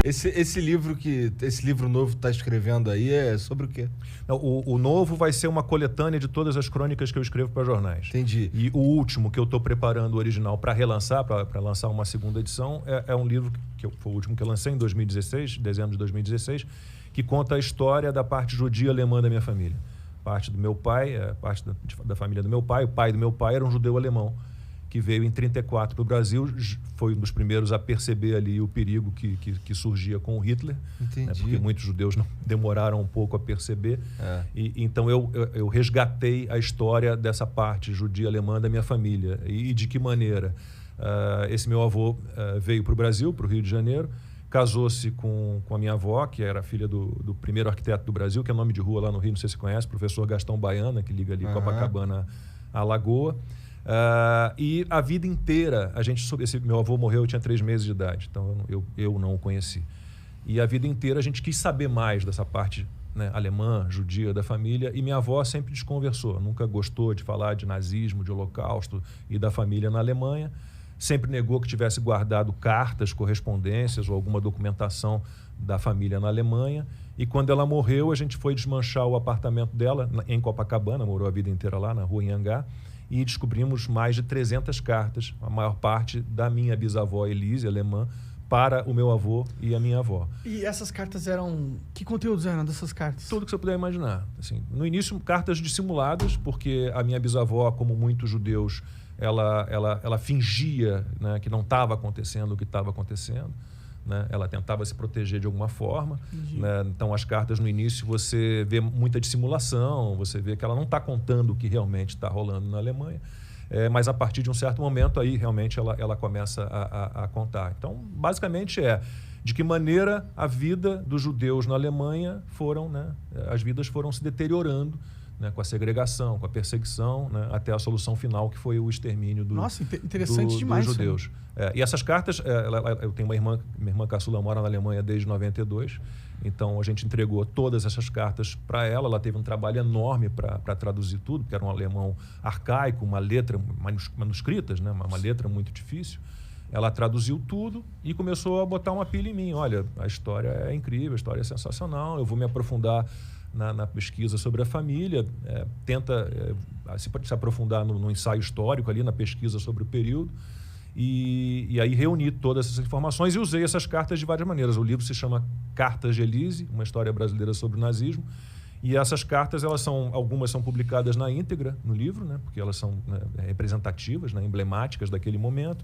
Esse livro novo que tá escrevendo aí é sobre o quê? Não, o novo vai ser uma coletânea de todas as crônicas que eu escrevo para jornais. Entendi. E o último que eu estou preparando, o original, para relançar, para lançar uma segunda edição, é um livro foi o último que eu lancei em 2016, dezembro de 2016, que conta a história da parte judia alemã da minha família. Parte do meu pai, parte da família do meu pai. O pai do meu pai era um judeu alemão que veio em 34 para o Brasil, foi um dos primeiros a perceber ali o perigo que surgia com o Hitler, né, porque muitos judeus demoraram um pouco a perceber. Então eu resgatei a história dessa parte judia alemã da minha família. E de que maneira? Esse meu avô veio para o Brasil, para o Rio de Janeiro, casou-se com a minha avó, que era filha do primeiro arquiteto do Brasil, que é nome de rua lá no Rio, não sei se você conhece, professor Gastão Baiana, que liga ali Copacabana à Lagoa. E a vida inteira, esse meu avô morreu, eu tinha 3 meses de idade, então eu não o conheci. E a vida inteira a gente quis saber mais dessa parte, né, alemã, judia da família, e minha avó sempre desconversou, nunca gostou de falar de nazismo, de holocausto e da família na Alemanha, sempre negou que tivesse guardado cartas, correspondências ou alguma documentação da família na Alemanha. E quando ela morreu, a gente foi desmanchar o apartamento dela em Copacabana, morou a vida inteira lá na rua Anhangá, e descobrimos mais de 300 cartas, a maior parte da minha bisavó Elise, alemã, para o meu avô e a minha avó. E essas cartas eram... Que conteúdos eram dessas cartas? Tudo que você puder imaginar. Assim, no início, cartas dissimuladas, porque a minha bisavó, como muitos judeus, ela fingia, né, que não estava acontecendo o que estava acontecendo. Né? Ela tentava se proteger de alguma forma. Né? Então, as cartas no início, você vê muita dissimulação, você vê que ela não está contando o que realmente está rolando na Alemanha, mas a partir de um certo momento, aí realmente ela começa a contar. Então, basicamente de que maneira a vida dos judeus na Alemanha as vidas foram se deteriorando, né, com a segregação, com a perseguição, né, até a solução final, que foi o extermínio interessante demais, dos judeus. E essas cartas, eu tenho minha irmã caçula mora na Alemanha desde 92, então a gente entregou todas essas cartas para ela. Ela teve um trabalho enorme para traduzir tudo, porque era um alemão arcaico, uma letra manuscritas, né, uma letra muito difícil. Ela traduziu tudo e começou a botar uma pilha em mim. Olha, a história é incrível, a história é sensacional, eu vou me aprofundar na pesquisa sobre a família, tenta se aprofundar no ensaio histórico ali, na pesquisa sobre o período, e aí reuni todas essas informações e usei essas cartas de várias maneiras. O livro se chama Cartas de Elise, uma história brasileira sobre o nazismo, e essas cartas, algumas são publicadas na íntegra no livro, né, porque elas são, né, representativas, né, emblemáticas daquele momento.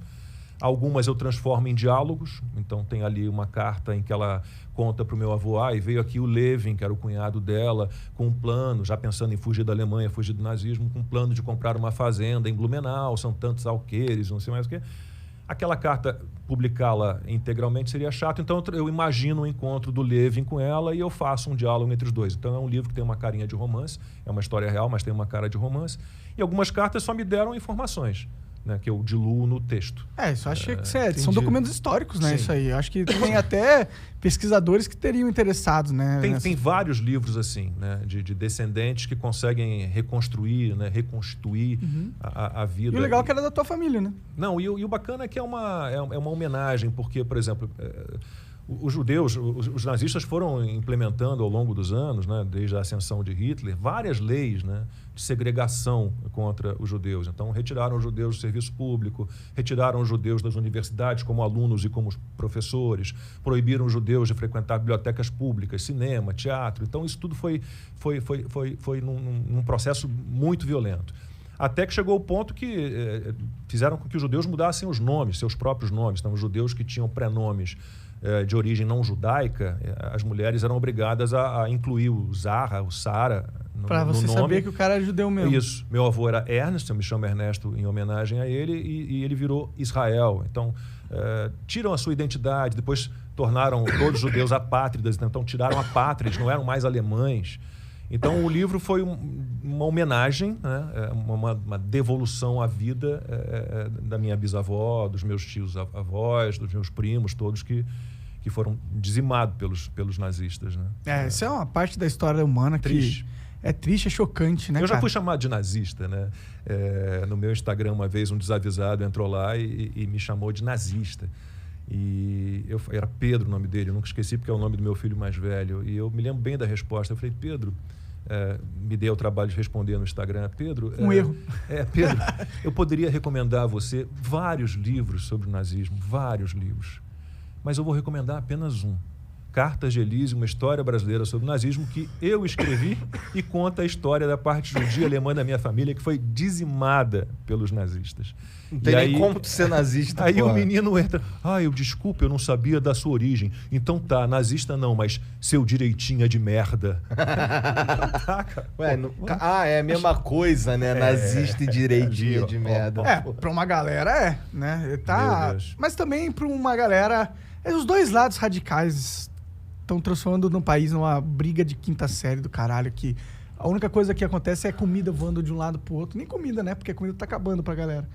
Algumas eu transformo em diálogos, então tem ali uma carta em que ela conta para o meu avô, e veio aqui o Levin, que era o cunhado dela, com um plano, já pensando em fugir da Alemanha, fugir do nazismo, com um plano de comprar uma fazenda em Blumenau, são tantos alqueires, não sei mais o quê. Aquela carta, publicá-la integralmente seria chato, então eu imagino o encontro do Levin com ela e eu faço um diálogo entre os dois. Então é um livro que tem uma carinha de romance, é uma história real, mas tem uma cara de romance, e algumas cartas só me deram informações, né, que eu diluo no texto. Isso acho que são documentos históricos, né? Sim. Isso aí. Eu acho que tem até pesquisadores que teriam interessados, né? Tem vários livros assim, né, de descendentes que conseguem reconstruir, né, reconstituir a vida. E o legal é que era da tua família, né? Não, e o bacana é que é uma homenagem, porque, por exemplo, os judeus, os nazistas foram implementando ao longo dos anos, né, desde a ascensão de Hitler, várias leis, né, de segregação contra os judeus. Então, retiraram os judeus do serviço público, retiraram os judeus das universidades como alunos e como professores, proibiram os judeus de frequentar bibliotecas públicas, cinema, teatro. Então, isso tudo foi num processo muito violento. Até que chegou o ponto que fizeram com que os judeus mudassem os nomes, seus próprios nomes. Então, os judeus que tinham prenomes de origem não judaica, as mulheres eram obrigadas a incluir o Zahra, o Sara no nome. Para você saber que o cara era judeu mesmo. Isso. Meu avô era Ernest, eu me chamo Ernesto em homenagem a ele, e ele virou Israel. Então, tiram a sua identidade, depois tornaram todos os judeus apátridas, então tiraram a pátria, eles não eram mais alemães. Então, o livro foi uma homenagem, né, uma devolução à vida da minha bisavó, dos meus tios avós, dos meus primos, todos que foram dizimados pelos nazistas. Né? Isso é uma parte da história humana triste. Que é triste, é chocante, né, Eu já fui chamado de nazista, né? No meu Instagram, uma vez, um desavisado entrou lá e me chamou de nazista. E era Pedro o nome dele, eu nunca esqueci porque é o nome do meu filho mais velho. E eu me lembro bem da resposta. Eu falei, Pedro, me dei o trabalho de responder no Instagram. Pedro... erro. Pedro, eu poderia recomendar a você vários livros sobre o nazismo, vários livros. Mas eu vou recomendar apenas um. Cartas de Elise, uma história brasileira sobre o nazismo, que eu escrevi e conta a história da parte judia alemã da minha família, que foi dizimada pelos nazistas. Não tem nem como tu ser nazista. Aí o menino entra, desculpa, eu não sabia da sua origem. Então tá, nazista não, mas seu direitinho é de merda. Tá, cara. É a mesma coisa, né? Nazista e direitinho de merda. Pra uma galera né? Mas também pra uma galera... Os dois lados radicais estão transformando no país numa briga de quinta série do caralho, que a única coisa que acontece é comida voando de um lado pro outro. Nem comida, né? Porque a comida tá acabando pra galera.